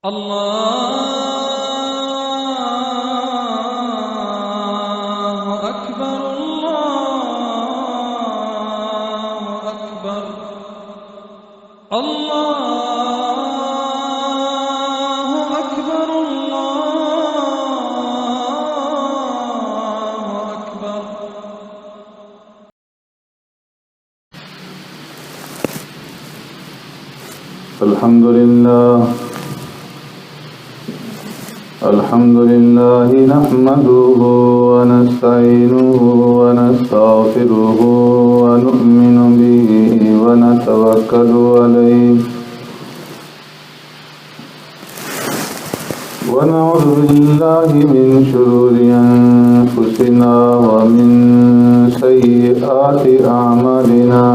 الله أكبر الله أكبر الله أكبر الله أكبر. الحمد لله نحمده ونستعينه ونستغفره ونؤمن به ونتوكل عليه ونعوذ بالله من شرور أنفسنا ومن سيئات أعمالنا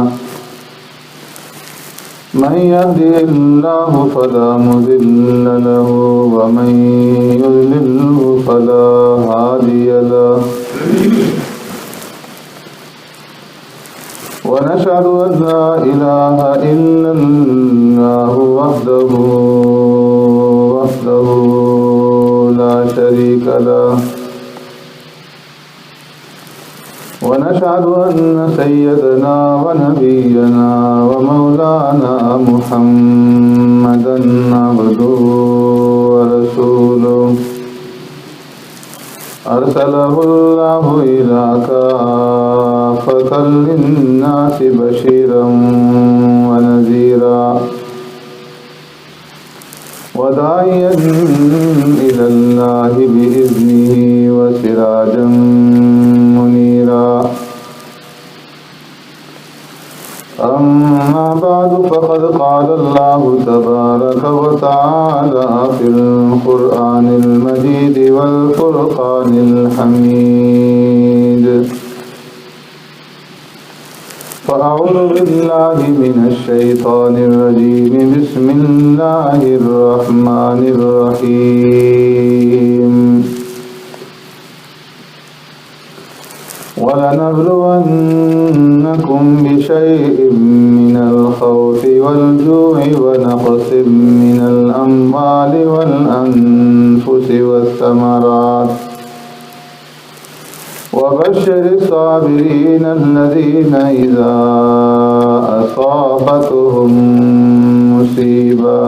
من يهده الله فلا مضل له ومن يضلله فلا هادي له ونشهد أن لا إله إلا الله وحده لا شريك له ونشهد أن سيدنا ونبينا ومولانا محمدا عبده ورسوله أرسله الله إلى كافة للناس بشيرا ونذيرا وداعيا إلى الله بإذنه وسراجا منيرا. أما بعد فقد قال الله تبارك وتعالى في القرآن المجيد والفرقان الحميد. فأعوذ بالله من الشيطان الرجيم. بسم الله الرحمن الرحيم. ولنبلونكم بشيء من الخوف والجوع ونقص من الأموال والأنفس والثمرات وبشر الصابرين الذين إذا أصابتهم مصيبة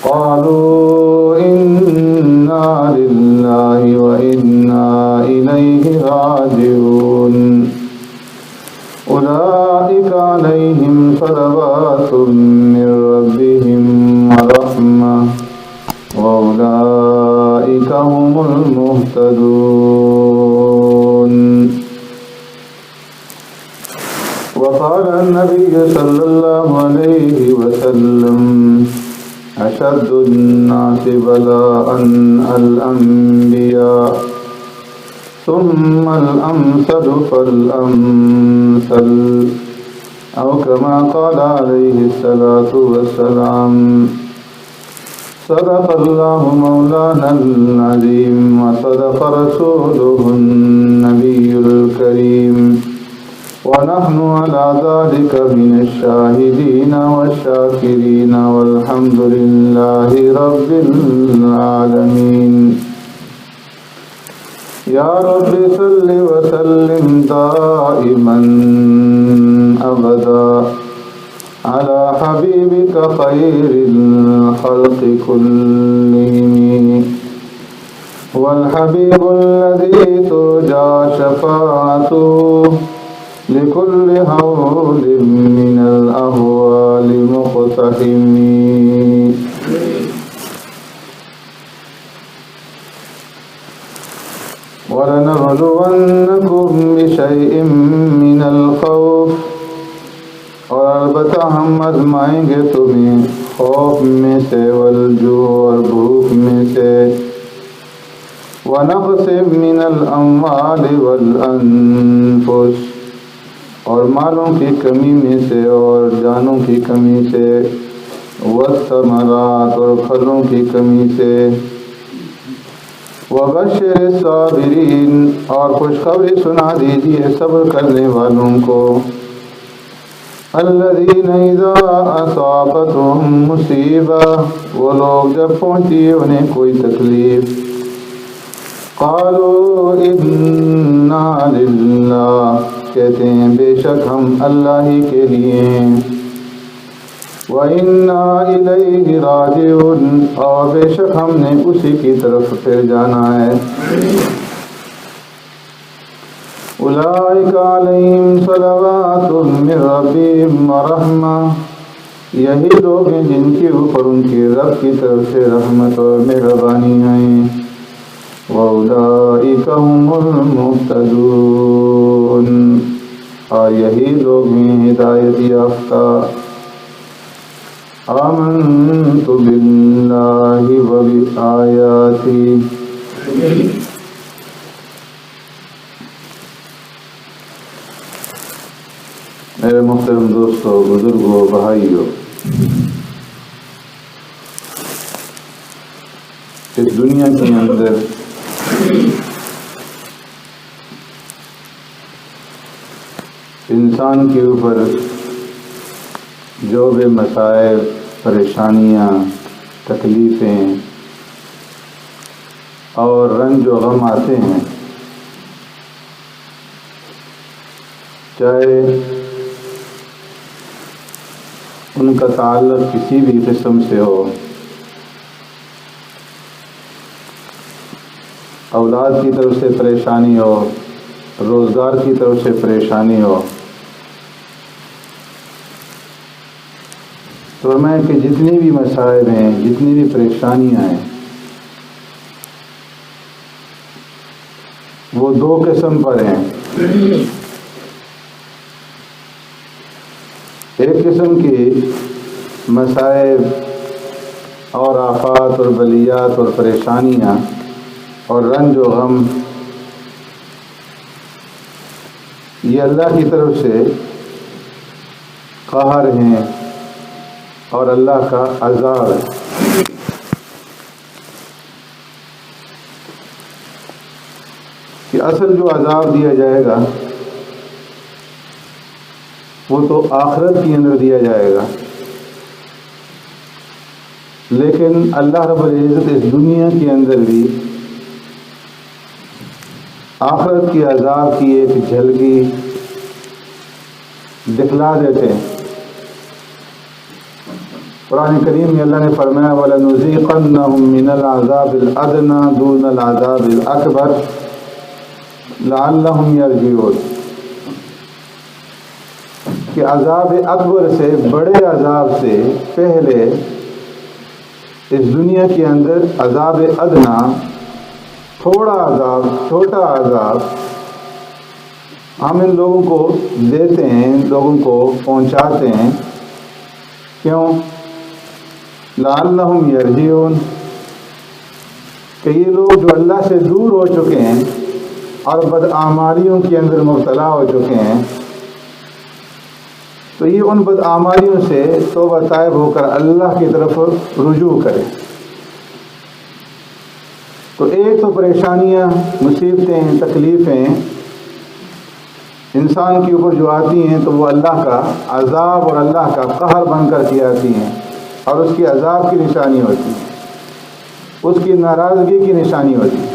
قالوا إنا لله وإنا إليه راجعون. أولئك عليهم صلوات من ربهم ورحمة وأولئك هم المهتدون. وقال النبي صلى الله عليه وسلم أشد الناس بلاء الأنبياء ثم الأمثل فالأمثل أو كما قال عليه الصلاة والسلام. صدق الله مولانا العظيم وصدق رسوله النبي الكريم ونحن على ذلك من الشاهدين والشاكرين والحمد لله رب العالمين. يا رب صل وسلم دائما أبدا على حبيبك خير الخلق كلهم والحبيب الذي ترجى شفاعته لكل هول من الأهوال مقتحم. ولنبلونكم بشيء من الخوف. اور البتہ ہم آزمائیں گے تمہیں خوف میں سے والجوع اور بھوک میں سے ونقص من الاموال والانفس اور مالوں کی کمی میں سے اور جانوں کی کمی سے والثمرات اور پھلوں کی کمی سے وبشر الصابرین اور خوشخبری سنا دیجیے صبر کرنے والوں کو الذین اذا اصابتهم مصیبہ، وہ لوگ جب پہنچی انہیں کوئی تکلیف، قالوا انا للہ، کہتے ہیں بے شک ہم اللہ ہی کے لیے ہیں، وَإِنَّا إِلَيْهِ رَاجِعُونَ، اور بے شک ہم نے اسی کی طرف پھر جانا ہے۔ أُولَئِكَ عَلَيْهِمْ صَلَوَاتٌ مِّن رَّبِّهِمْ وَرَحْمَةٌ، یہی لوگ ہیں جن کے اوپر ان کے رب کی طرف سے رحمت اور مہربانی ہے، وَأُولَئِكَ هُمُ الْمُهْتَدُونَ، اور یہی لوگ ہیں ہدایت یافتہ۔ آمنت باللہ وبآیاتہ، میرے محترم دوستو، بزرگوں، بھائیوں، اس دنیا کے اندر انسان کے اوپر جو بھی مسائل، پریشانیاں، تکلیفیں اور رنج و غم آتے ہیں، چاہے ان کا تعلق کسی بھی قسم سے ہو، اولاد کی طرف سے پریشانی ہو، روزگار کی طرف سے پریشانی ہو، تو میں کہ جتنی بھی مسائل ہیں، جتنی بھی پریشانیاں ہیں، وہ دو قسم پر ہیں۔ ایک قسم کی مسائل اور آفات اور بلیات اور پریشانیاں اور رنج و غم، یہ اللہ کی طرف سے قہر ہیں اور اللہ کا عذاب ہے۔ کہ اصل جو عذاب دیا جائے گا وہ تو آخرت کے اندر دیا جائے گا، لیکن اللہ رب العزت اس دنیا کے اندر بھی آخرت کے عذاب کی ایک جھلکی دکھلا دیتے ہیں۔ قرآن کریم میں اللہ نے فرمایا وَلَنُذِيقَنَّهُم مِّنَ الْعَذَابِ الْأَدْنَىٰ دُونَ الْعَذَابِ الْأَكْبَرِ لَعَلَّهُمْ يَرْجِعُونَ، کہ عذاب اکبر سے، بڑے عذاب سے پہلے اس دنیا کے اندر عذاب ادنا، تھوڑا عذاب، چھوٹا عذاب ہم ان لوگوں کو دیتے ہیں، لوگوں کو پہنچاتے ہیں۔ کیوں؟ لعلہم یرجعون، کہ یہ لوگ جو اللہ سے دور ہو چکے ہیں اور بدعمالیوں کے اندر مبتلا ہو چکے ہیں، تو یہ ان بدعمالیوں سے توبہ طائب ہو کر اللہ کی طرف رجوع کرے۔ تو ایک تو پریشانیاں، مصیبتیں، تکلیفیں انسان کے اوپر جو آتی ہیں تو وہ اللہ کا عذاب اور اللہ کا قہر بن کر کے آتی ہیں، اور اس کی عذاب کی نشانی ہوتی ہے، اس کی ناراضگی کی نشانی ہوتی ہے۔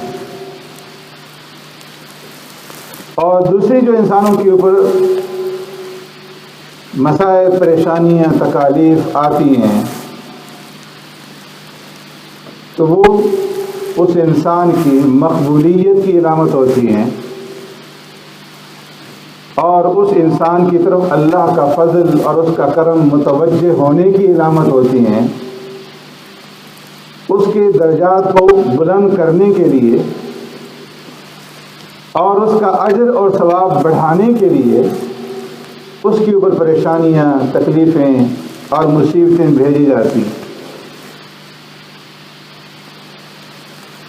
اور دوسری جو انسانوں کے اوپر مسائل، پریشانیاں، تکالیف آتی ہیں تو وہ اس انسان کی مقبولیت کی علامت ہوتی ہیں، اور اس انسان کی طرف اللہ کا فضل اور اس کا کرم متوجہ ہونے کی علامت ہوتی ہیں۔ اس کے درجات کو بلند کرنے کے لیے اور اس کا اجر اور ثواب بڑھانے کے لیے اس کے اوپر پریشانیاں، تکلیفیں اور مصیبتیں بھیجی جاتی ہیں۔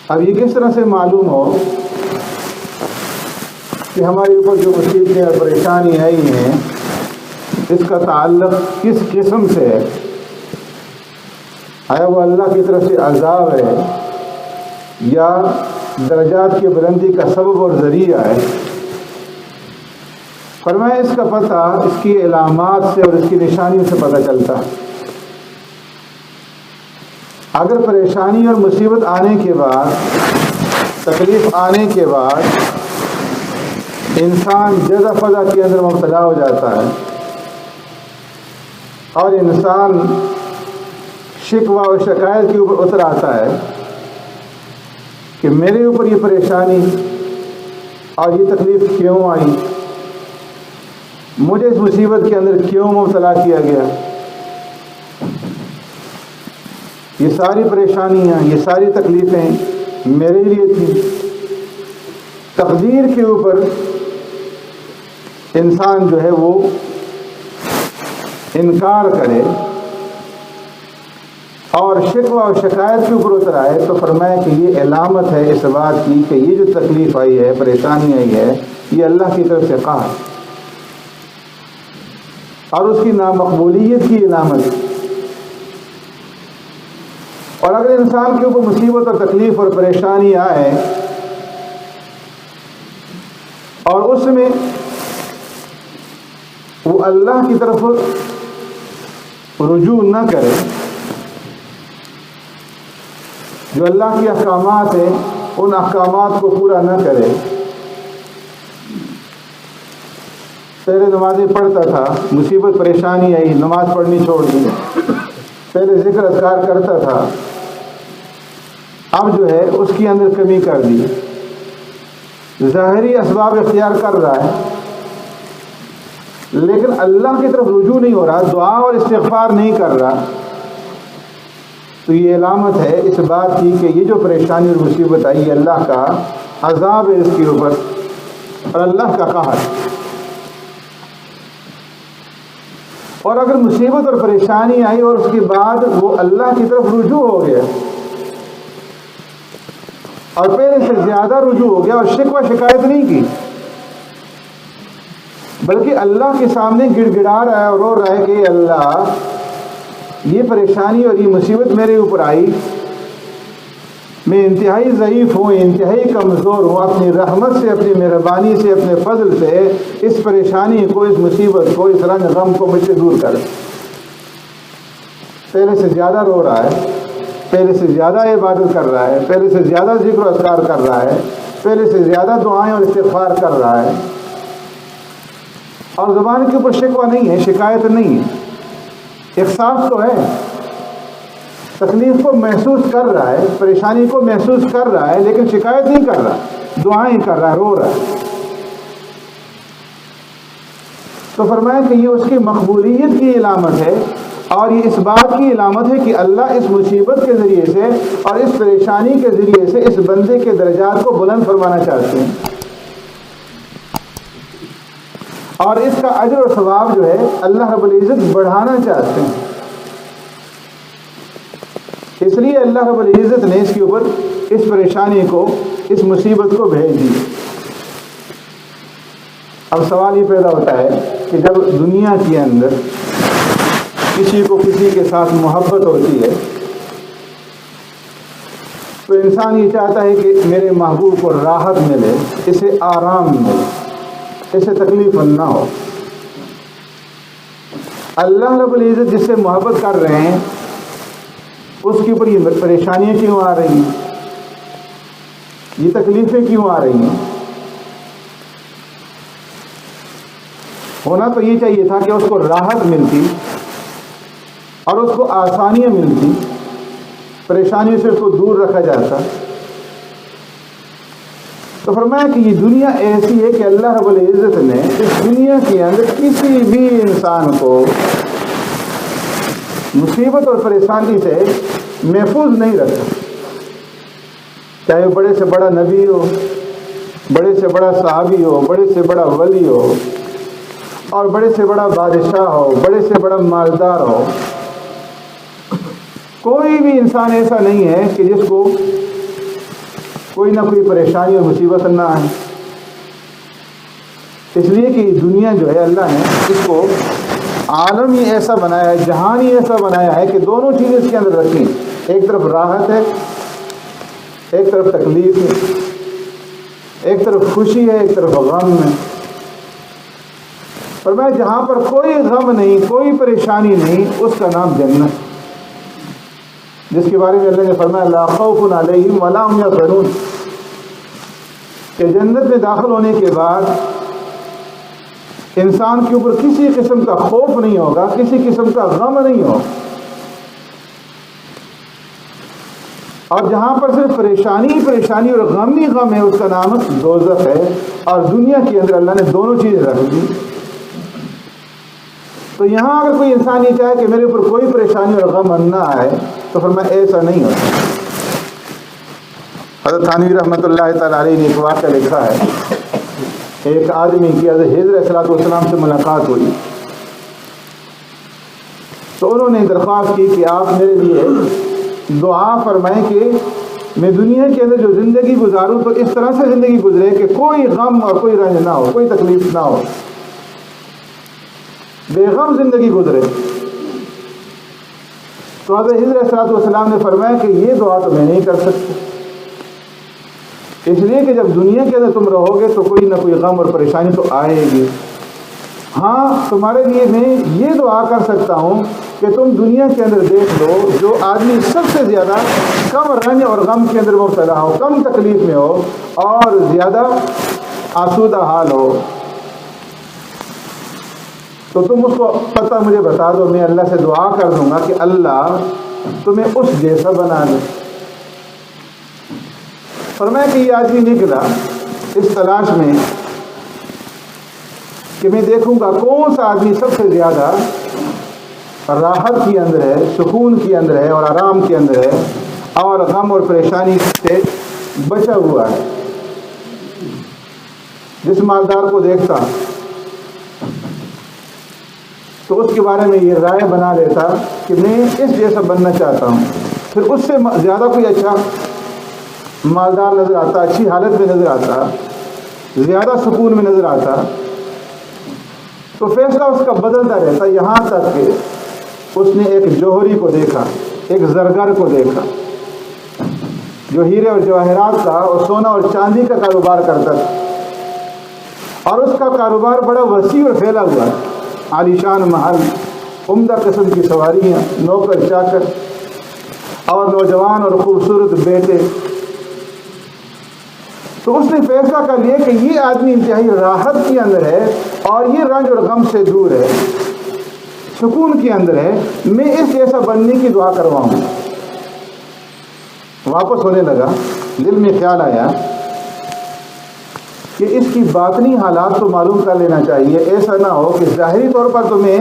اب یہ کس طرح سے معلوم ہو کہ ہمارے اوپر جو مصیبتیں اور پریشانی آئی ہیں اس کا تعلق کس قسم سے ہے؟ آیا وہ اللہ کی طرف سے عذاب ہے یا درجات کی بلندی کا سبب اور ذریعہ ہے؟ فرمایا اس کا پتہ اس کی علامات سے اور اس کی نشانیوں سے پتہ چلتا ہے۔ اگر پریشانی اور مصیبت آنے کے بعد، تکلیف آنے کے بعد انسان جزا فضا کے اندر مبتلا ہو جاتا ہے اور انسان شکوہ و شکایت کے اوپر اتر آتا ہے کہ میرے اوپر یہ پریشانی اور یہ تکلیف کیوں آئی، مجھے اس مصیبت کے اندر کیوں مبتلا کیا گیا، یہ ساری پریشانیاں، یہ ساری تکلیفیں میرے لیے تھیں۔ تقدیر کے اوپر انسان جو ہے وہ انکار کرے اور شکوہ و شکایت کے اوپر اتر آئے، تو فرمایا کہ یہ علامت ہے اس بات کی کہ یہ جو تکلیف آئی ہے، پریشانی آئی ہے، یہ اللہ کی طرف سے قہر اور اس کی نامقبولیت کی علامت ہے۔ اور اگر انسان کے اوپر مصیبت اور تکلیف اور پریشانی آئے اور اس میں وہ اللہ کی طرف رجوع نہ کرے، جو اللہ کے احکامات ہیں ان احکامات کو پورا نہ کرے، پہلے نمازیں پڑھتا تھا، مصیبت پریشانی آئی، نماز پڑھنی چھوڑ دی، پہلے ذکر اذکار کرتا تھا، اب جو ہے اس کی اندر کمی کر دی، ظاہری اسباب اختیار کر رہا ہے لیکن اللہ کی طرف رجوع نہیں ہو رہا، دعا اور استغفار نہیں کر رہا، تو یہ علامت ہے اس بات کی کہ یہ جو پریشانی اور مصیبت آئی ہے اللہ کا عذاب ہے اس کے اوپر اور اللہ کا قہر۔ اور اگر مصیبت اور پریشانی آئی اور اس کے بعد وہ اللہ کی طرف رجوع ہو گیا اور پہلے سے زیادہ رجوع ہو گیا اور شکوہ شکایت نہیں کی بلکہ اللہ کے سامنے گڑ گڑا رہا ہے اور رو رہا ہے کہ اللہ یہ پریشانی اور یہ مصیبت میرے اوپر آئی، میں انتہائی ضعیف ہوں، انتہائی کمزور ہوں، اپنی رحمت سے، اپنی مہربانی سے، اپنے فضل سے اس پریشانی کو، اس مصیبت کو، اس رنج غم کو مجھ سے دور کر۔ پہلے سے زیادہ رو رہا ہے، پہلے سے زیادہ عبادت کر رہا ہے، پہلے سے زیادہ ذکر و اذکار کر رہا ہے، پہلے سے زیادہ دعائیں اور استغفار کر رہا ہے، اور زبان کے اوپر شکوہ نہیں ہے، شکایت نہیں ہے، احساس تو ہے، تکلیف کو محسوس کر رہا ہے، پریشانی کو محسوس کر رہا ہے، لیکن شکایت نہیں کر رہا، دعائیں کر رہا ہے، رو رہا ہے۔ تو فرمایا کہ یہ اس کی مقبولیت کی علامت ہے اور یہ اس بات کی علامت ہے کہ اللہ اس مصیبت کے ذریعے سے اور اس پریشانی کے ذریعے سے اس بندے کے درجات کو بلند فرمانا چاہتے ہیں اور اس کا اجر و ثواب جو ہے اللہ رب العزت بڑھانا چاہتے ہیں۔ اس لیے اللہ رب العزت نے اس کے اوپر اس پریشانی کو، اس مصیبت کو بھیج دی۔ اب سوال یہ پیدا ہوتا ہے کہ جب دنیا کے اندر کسی کو کسی کے ساتھ محبت ہوتی ہے تو انسان یہ چاہتا ہے کہ میرے محبوب کو راحت ملے، اسے آرام ملے، اسے تکلیف نہ ہو۔ اللہ رب العزت جس سے محبت کر رہے ہیں اس کے اوپر یہ پریشانیاں کیوں آ رہی ہیں، یہ تکلیفیں کیوں آ رہی ہیں؟ ہونا تو یہ چاہیے تھا کہ اس کو راحت ملتی اور اس کو آسانیاں ملتی، پریشانیوں سے اس کو دور رکھا جاتا۔ تو فرمایا کہ یہ دنیا ایسی ہے کہ اللہ رب العزت نے اس دنیا کے اندر کسی بھی انسان کو مصیبت اور پریشانی سے محفوظ نہیں رکھا، چاہے وہ بڑے سے بڑا نبی ہو، بڑے سے بڑا صحابی ہو، بڑے سے بڑا ولی ہو اور بڑے سے بڑا بادشاہ ہو، بڑے سے بڑا مالدار ہو، کوئی بھی انسان ایسا نہیں ہے کہ جس کو کوئی نہ کوئی پریشانی اور مصیبت نہ آئے۔ اس لیے کہ دنیا جو ہے اللہ نے اس کو عالم ہی ایسا بنایا ہے، جہان ہی ایسا بنایا ہے کہ دونوں چیزیں اس کے اندر رکھیں، ایک طرف راحت ہے، ایک طرف تکلیف ہے، ایک طرف خوشی ہے، ایک طرف غم ہے۔ فرمایا جہاں پر کوئی غم نہیں، کوئی پریشانی نہیں، اس کا نام جنت، جس کے بارے میں اللہ نے فرمایا لا خوف علیہم ولا هم یحزنون، کہ جنت میں داخل ہونے کے بعد انسان کے اوپر کسی قسم کا خوف نہیں ہوگا، کسی قسم کا غم نہیں ہوگا، اور جہاں پر صرف پریشانی پریشانی اور غم ہی غم ہے، اس کا نام دوزخ ہے۔ اور دنیا کے اندر اللہ نے دونوں چیزیں رکھ دی۔ تو یہاں اگر کوئی انسان یہ چاہے کہ میرے اوپر کوئی پریشانی اور غم نہ آئے تو فرمایا ایسا نہیں ہوتا۔ حضرت تھانوی رحمۃ اللہ تعالی علیہ نے ایک واقعہ لکھا ہے، ایک آدمی کی حضرت خضر علیہ السلام سے ملاقات ہوئی تو انہوں نے درخواست کی کہ آپ میرے لیے دعا فرمائیں کہ میں دنیا کے اندر جو زندگی گزاروں تو اس طرح سے زندگی گزرے کہ کوئی غم اور کوئی رنج نہ ہو، کوئی تکلیف نہ ہو، بے غم زندگی گزرے۔ تو حضرت خضر علیہ السلام نے فرمایا کہ یہ دعا تو میں نہیں کر سکتا، اس لیے کہ جب دنیا کے اندر تم رہو گے تو کوئی نہ کوئی غم اور پریشانی تو آئے گی۔ ہاں تمہارے لیے میں یہ دعا کر سکتا ہوں کہ تم دنیا کے اندر دیکھ لو جو آدمی سب سے زیادہ کم رنج اور غم کے اندر مبتلا ہو، کم تکلیف میں ہو اور زیادہ آسودہ حال ہو، تو تم اس کو پتہ مجھے بتا دو، میں اللہ سے دعا کر دوں گا کہ اللہ تمہیں اس جیسا بنا دے۔ فرمایا کہ یہ آدمی نکلا اس تلاش میں کہ میں دیکھوں گا کون سا آدمی سب سے زیادہ راحت کے اندر ہے، سکون کے اندر ہے اور آرام کے اندر ہے اور غم اور پریشانی سے بچا ہوا ہے۔ جس مالدار کو دیکھتا تو اس کے بارے میں یہ رائے بنا لیتا کہ میں اس جیسا بننا چاہتا ہوں، پھر اس سے زیادہ کوئی اچھا مالدار نظر آتا، اچھی حالت میں نظر آتا، زیادہ سکون میں نظر آتا، تو فیصلہ اس کا بدلتا رہتا، یہاں تک کہ اس نے ایک جوہری کو دیکھا، ایک زرگر کو دیکھا جو ہیرے اور جواہرات کا اور سونا اور چاندی کا کاروبار کرتا تھا، اور اس کا کاروبار بڑا وسیع اور پھیلا ہوا ہے، عالیشان محل، عمدہ قسم کی سواریاں، نوکر چاکر اور نوجوان اور خوبصورت بیٹے۔ تو اس نے فیصلہ کر لیا کہ یہ آدمی انتہائی راحت کے اندر ہے اور یہ رنج اور غم سے دور ہے، سکون کے اندر ہے، میں اس جیسا بننے کی دعا کرواؤں۔ واپس ہونے لگا، دل میں خیال آیا کہ اس کی باطنی حالات تو معلوم کر لینا چاہیے، ایسا نہ ہو کہ ظاہری طور پر تو میں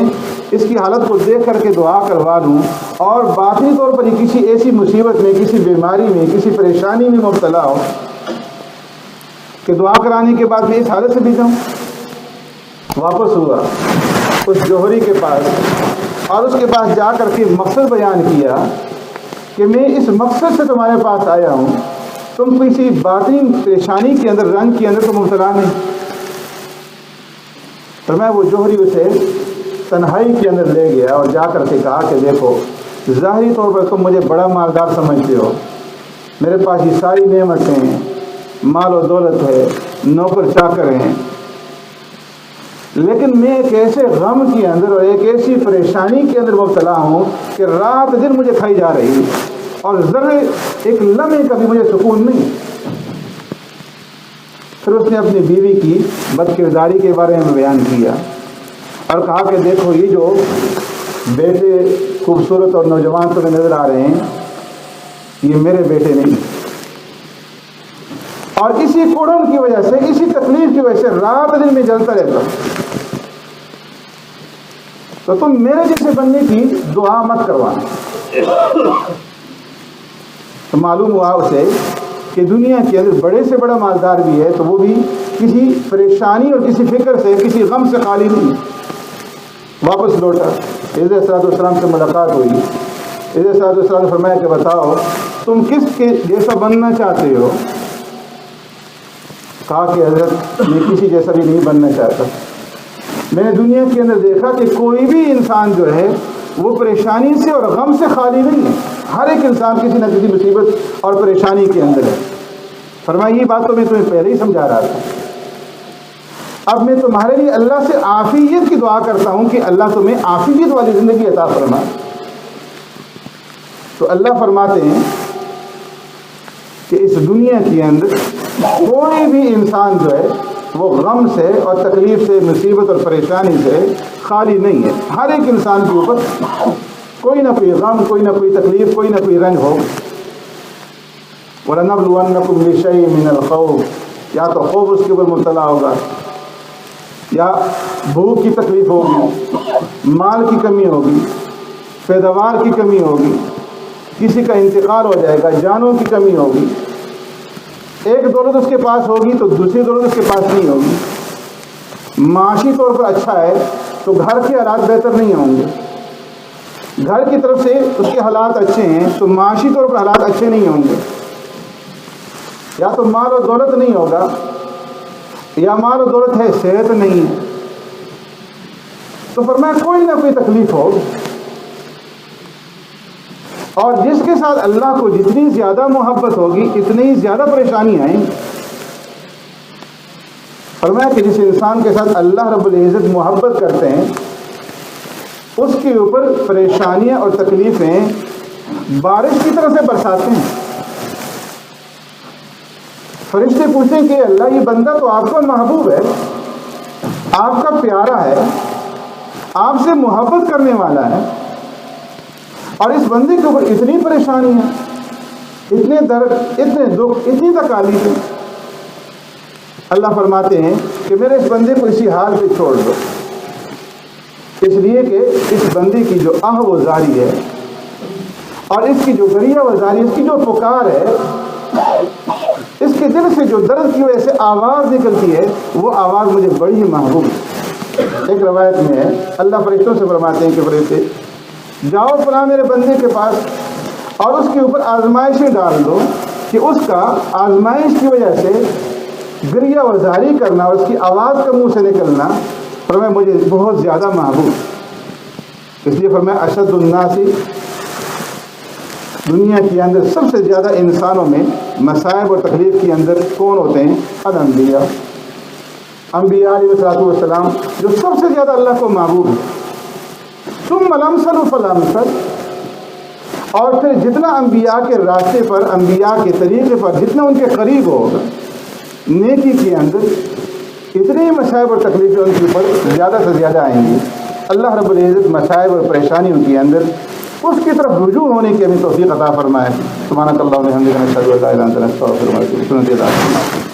اس کی حالت کو دیکھ کر کے دعا کروا لوں اور باطنی طور پر یہ کسی ایسی مصیبت میں، کسی بیماری میں، کسی پریشانی میں مبتلا ہو کہ دعا کرانے کے بعد میں اس حالت سے بھی جاؤں۔ واپس ہوا اس جوہری کے پاس اور اس کے پاس جا کر کے مقصد بیان کیا کہ میں اس مقصد سے تمہارے پاس آیا ہوں، تم کسی باطنی پریشانی کے اندر، رنج کے اندر تو مبتلا نہیں۔ تو میں وہ جوہری اسے تنہائی کے اندر لے گیا اور جا کر کے کہا کہ دیکھو، ظاہری طور پر تم مجھے بڑا مالدار سمجھتے ہو، میرے پاس یہ ساری نعمتیں ہیں، مال و دولت ہے، نوکر چاکر ہیں، لیکن میں ایک ایسے غم کے اندر اور ایک ایسی پریشانی کے اندر مبتلا ہوں کہ رات دن مجھے کھائی جا رہی ہے اور ذرے ایک لمحے کا بھی مجھے سکون نہیں۔ پھر اس نے اپنی بیوی کی بد کرداری کے بارے میں بیان کیا اور کہا کہ دیکھو، یہ جو بیٹے خوبصورت اور نوجوان تمہیں نظر آ رہے ہیں، یہ میرے بیٹے نہیں، اور اسی کڑن کی وجہ سے، اسی تکلیف کی وجہ سے رات دن میں جلتا رہتا ہوں، تو تم میرے جیسے بننے کی دعا مت کروانا۔ تو معلوم ہوا اسے کہ دنیا کے اندر بڑے سے بڑا مالدار بھی ہے تو وہ بھی کسی پریشانی اور کسی فکر سے، کسی غم سے خالی نہیں۔ واپس لوٹا، خضر علیہ السلام سے ملاقات ہوئی، خضر علیہ السلام نے فرمایا کہ بتاؤ تم کس کے جیسا بننا چاہتے ہو؟ کہا کہ حضرت میں کسی جیسا بھی نہیں بننا چاہتا، میں نے دنیا کے اندر دیکھا کہ کوئی بھی انسان جو ہے وہ پریشانی سے اور غم سے خالی نہیں ہے، ہر ایک انسان کسی نہ کسی مصیبت اور پریشانی کے اندر ہے۔ فرمایا یہ بات تو میں تمہیں پہلے ہی سمجھا رہا تھا، اب میں تمہارے لیے اللہ سے عافیت کی دعا کرتا ہوں کہ اللہ تمہیں عافیت والی زندگی عطا فرمائے۔ تو اللہ فرماتے ہیں کہ اس دنیا کے اندر کوئی بھی انسان جو ہے وہ غم سے اور تکلیف سے، مصیبت اور پریشانی سے خالی نہیں ہے۔ ہر ایک انسان کے اوپر کوئی نہ کوئی غم، کوئی نہ کوئی تکلیف، کوئی نہ کوئی رنج ہو۔ وَلَنَبْلُوَنَّكُمْ بِشَيْءٍ مِّنَ الْخَوْفِ، یا تو خوف اس کے اوپر مبتلا ہوگا، یا بھوک کی تکلیف ہوگی، مال کی کمی ہوگی، پیداوار کی کمی ہوگی، کسی کا انتقال ہو جائے گا، جانوں کی کمی ہوگی، ایک دولت اس کے پاس ہوگی تو دوسری دولت اس کے پاس نہیں ہوگی۔ معاشی طور پر اچھا ہے تو گھر کے حالات بہتر نہیں ہوں گے، گھر کی طرف سے اس کے حالات اچھے ہیں تو معاشی طور پر حالات اچھے نہیں ہوں گے۔ یا تو مال و دولت نہیں ہوگا، یا مال و دولت ہے صحت نہیں ہے، تو فرمایا کوئی نہ کوئی تکلیف ہو۔ اور جس کے ساتھ اللہ کو جتنی زیادہ محبت ہوگی اتنی ہی زیادہ پریشانی آئیں۔ فرمایا کہ جس انسان کے ساتھ اللہ رب العزت محبت کرتے ہیں اس کے اوپر پریشانیاں اور تکلیفیں بارش کی طرح سے برساتے ہیں۔ فرشتے پوچھیں کہ اللہ یہ بندہ تو آپ کا محبوب ہے، آپ کا پیارا ہے، آپ سے محبت کرنے والا ہے، اور اس بندے کے اوپر اتنی پریشانی ہے، اتنے درد، اتنے دکھ، اتنی تکالیف۔ اللہ فرماتے ہیں کہ میرے اس بندے کو اسی حال پہ چھوڑ دو، اس لیے کہ اس بندے کی جو آہ و زاری ہے اور اس کی جو گریہ و زاری، اس کی جو پکار ہے، اس کے دل سے جو درد کی وجہ سے آواز نکلتی ہے، وہ آواز مجھے بڑی ہی محبوب ہے۔ ایک روایت میں ہے اللہ فرشتوں سے فرماتے ہیں کہ فرشتے جاؤ فلاں میرے بندے کے پاس اور اس کے اوپر آزمائشیں ڈال دو کہ اس کا آزمائش کی وجہ سے گریہ و زاری کرنا اور اس کی آواز کا منہ سے نکلنا فرمایا مجھے بہت زیادہ محبوب۔ اس لیے فرمایا اشد الناس، دنیا کے اندر سب سے زیادہ انسانوں میں مصائب اور تکلیف کے اندر کون ہوتے ہیں؟ الانبیاء، انبیاء علیہ السلام جو سب سے زیادہ اللہ کو محبوب ہے۔ ثم الامثل فالامثل، اور پھر جتنا انبیاء کے راستے پر، انبیاء کے طریقے پر جتنا ان کے قریب ہوگا نیکی کے اندر، اتنی مصائب اور تکلیفیں ان کے اوپر زیادہ سے زیادہ آئیں گی۔ اللہ رب العزت مصائب اور پریشانیوں کے اندر اس کی طرف رجوع ہونے کی ہمیں توفیق عطا فرمائے۔ سبحانک اللہم و بحمدک، نشہد ان لا الہ الا انت، نستغفرک و نتوب الیک۔